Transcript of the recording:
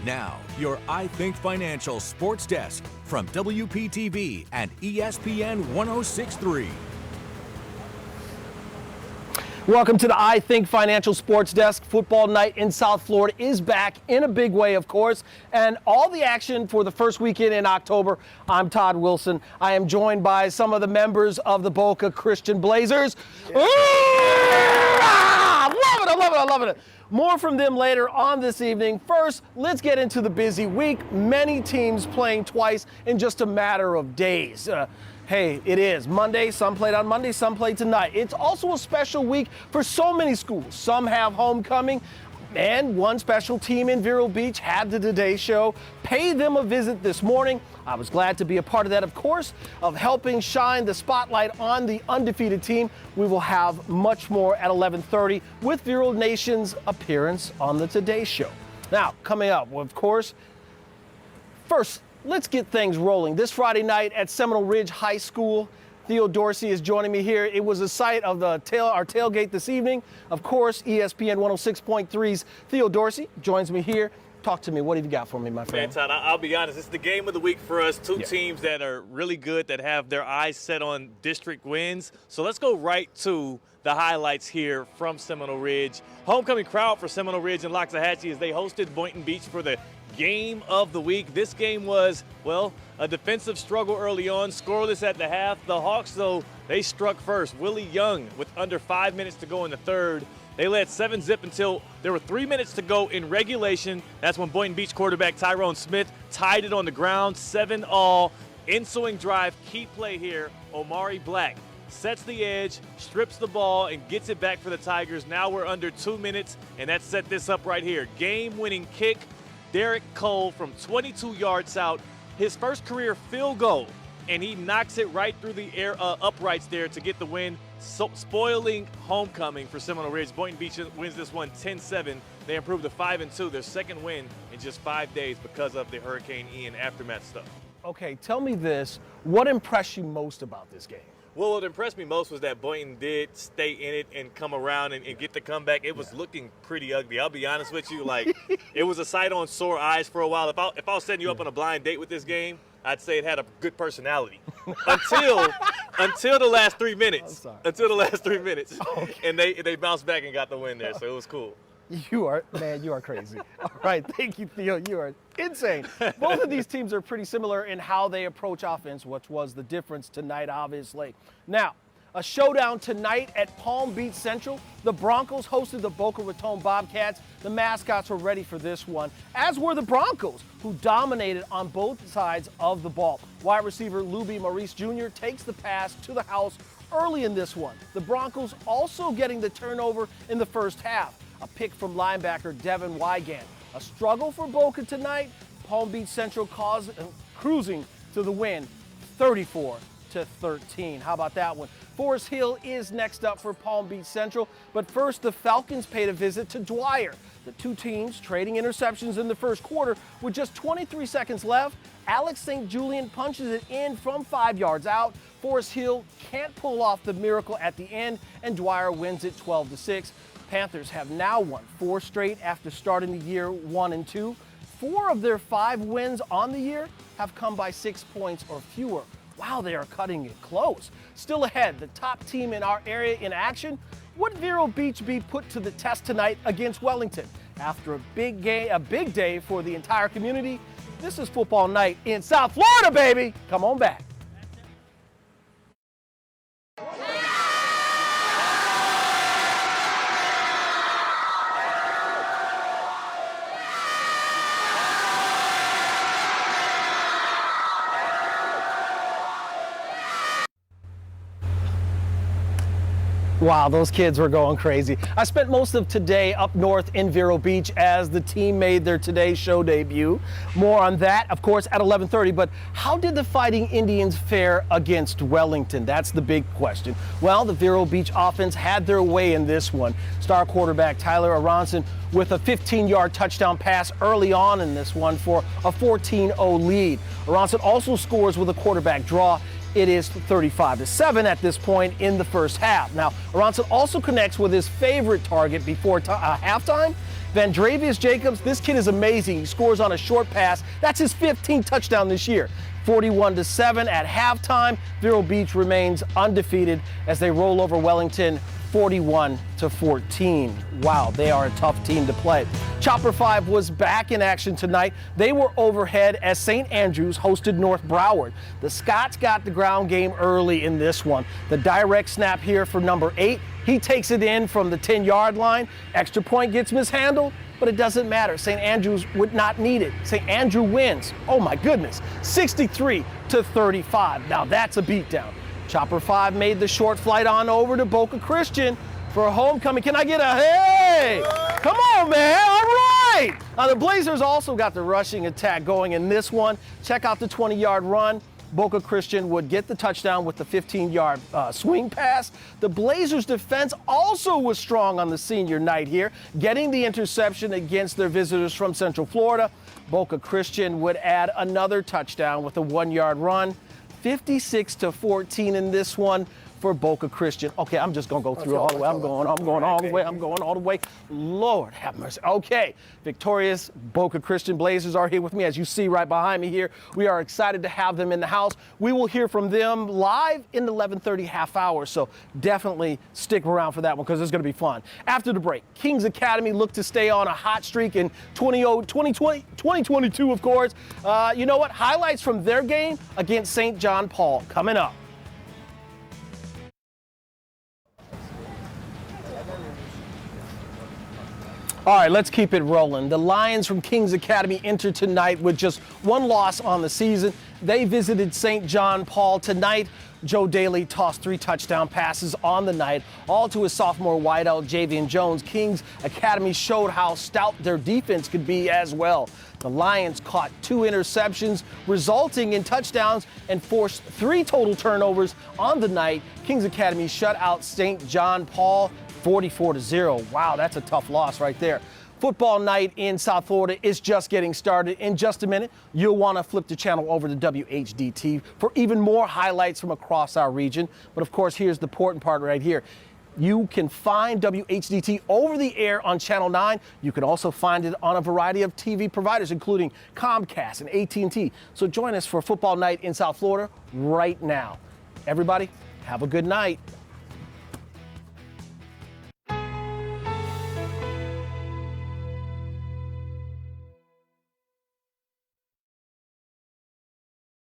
Now, your I Think Financial Sports Desk from WPTV and ESPN 106.3. Welcome to the I Think Financial Sports Desk. Football night in South Florida is back in a big way, of course, and all the action for the first weekend in October. I'm Todd Wilson. I am joined by some of the members of the Boca Christian Blazers. Yeah. I'm loving it. More from them later on this evening. First, let's get into the busy week. Many teams playing twice in just a matter of days. Hey, it is Monday. Some played on Monday, some played tonight. It's also a special week for so many schools. Some have homecoming, and one special team in Vero Beach had the Today Show. Pay them a visit this morning. I was glad to be a part of that, of course, of helping shine the spotlight on the undefeated team. We will have much more at 11:30 with Vero Nation's appearance on the Today Show. Now, coming up, of course, first, let's get things rolling. This Friday night at Seminole Ridge High School, Theo Dorsey is joining me here. It was a site of our tailgate this evening. Of course, ESPN 106.3's Theo Dorsey joins me here. Talk to me. What have you got for me, my friend? Man, Todd, I'll be honest. It's the game of the week for us. Two teams that are really good, that have their eyes set on district wins. So let's go right to the highlights here from Seminole Ridge. Homecoming crowd for Seminole Ridge and Loxahatchee as they hosted Boynton Beach for the game of the week. This game was, well, a defensive struggle early on, scoreless at the half. The Hawks, though, they struck first. Willie Young with under 5 minutes to go in the third. They led 7-zip until there were 3 minutes to go in regulation. That's when Boynton Beach quarterback Tyrone Smith tied it on the ground, 7-all. Ensuing drive, key play here, Omari Black sets the edge, strips the ball, and gets it back for the Tigers. Now we're under 2 minutes, and that set this up right here. Game-winning kick, Derek Cole from 22 yards out, his first career field goal, and he knocks it right through the air uprights there to get the win, spoiling homecoming for Seminole Ridge. Boynton Beach wins this one 10-7. They improved to 5-2, their second win in just 5 days because of the Hurricane Ian aftermath stuff. Okay, tell me this. What impressed you most about this game? Well, what impressed me most was that Boynton did stay in it and come around and get the comeback. It was looking pretty ugly. I'll be honest with you. Like, it was a sight on sore eyes for a while. If I was setting you up on a blind date with this game, I'd say it had a good personality until the last 3 minutes. Until the last 3 minutes, okay. And they bounced back and got the win there. So it was cool. You are crazy. All right, thank you, Theo. You are insane. Both of these teams are pretty similar in how they approach offense, which was the difference tonight, obviously. Now, a showdown tonight at Palm Beach Central. The Broncos hosted the Boca Raton Bobcats. The mascots were ready for this one, as were the Broncos, who dominated on both sides of the ball. Wide receiver Luby Maurice Jr. takes the pass to the house early in this one. The Broncos also getting the turnover in the first half. A pick from linebacker Devin Wygant. A struggle for Boca tonight. Palm Beach Central cruising to the win, 34-13. How about that one? Forest Hill is next up for Palm Beach Central. But first, the Falcons paid a visit to Dwyer. The two teams trading interceptions in the first quarter. With just 23 seconds left, Alex St. Julian punches it in from 5 yards out. Forest Hill can't pull off the miracle at the end, and Dwyer wins it 12-6. Panthers have now won 4 straight after starting the year 1-2. 4 of their 5 wins on the year have come by 6 points or fewer. Wow, they are cutting it close. Still ahead, the top team in our area in action. Would Vero Beach be put to the test tonight against Wellington? After a big day for the entire community, this is football night in South Florida, baby. Come on back. Wow, those kids were going crazy. I spent most of today up north in Vero Beach as the team made their Today Show debut. More on that, of course, at 11:30. But how did the Fighting Indians fare against Wellington? That's the big question. Well, the Vero Beach offense had their way in this one. Star quarterback Tyler Aronson with a 15-yard touchdown pass early on in this one for a 14-0 lead. Aronson also scores with a quarterback draw. It is 35-7 at this point in the first half. Now, Aronson also connects with his favorite target before halftime. Vandravius Jacobs, this kid is amazing. He scores on a short pass. That's his 15th touchdown this year. 41-7 at halftime. Vero Beach remains undefeated as they roll over Wellington 41-14. Wow, they are a tough team to play. Chopper 5 was back in action tonight. They were overhead as St. Andrews hosted North Broward. The Scots got the ground game early in this one. The direct snap here for number 8. He takes it in from the 10-yard line. Extra point gets mishandled, but it doesn't matter. St. Andrews would not need it. St. Andrew wins. Oh my goodness, 63-35. Now that's a beatdown. Chopper 5 made the short flight on over to Boca Christian for a homecoming. Can I get a hey? Come on, man, all right. Now the Blazers also got the rushing attack going in this one. Check out the 20-yard run. Boca Christian would get the touchdown with the 15-yard swing pass. The Blazers defense also was strong on the senior night here, getting the interception against their visitors from Central Florida. Boca Christian would add another touchdown with a 1-yard run. 56-14 in this one for Boca Christian. Okay, I'm just gonna go through all the way. I'm going all the way. Lord have mercy. Okay, victorious Boca Christian Blazers are here with me, as you see right behind me here. We are excited to have them in the house. We will hear from them live in the 11:30 half hour, so definitely stick around for that one because it's gonna be fun. After the break, Kings Academy look to stay on a hot streak in 2022, of course. You know what? Highlights from their game against St. John Paul coming up. All right, let's keep it rolling. The Lions from Kings Academy enter tonight with just one loss on the season. They visited St. John Paul tonight. Joe Daly tossed 3 touchdown passes on the night, all to his sophomore wideout, Javian Jones. Kings Academy showed how stout their defense could be as well. The Lions caught 2 interceptions, resulting in touchdowns, and forced 3 total turnovers on the night. Kings Academy shut out St. John Paul 44-0. Wow, that's a tough loss right there. Football night in South Florida is just getting started. In just a minute, you'll want to flip the channel over to WHDT for even more highlights from across our region. But of course, here's the important part right here. You can find WHDT over the air on Channel 9. You can also find it on a variety of TV providers, including Comcast and AT&T. So join us for Football night in South Florida right now. Everybody, have a good night.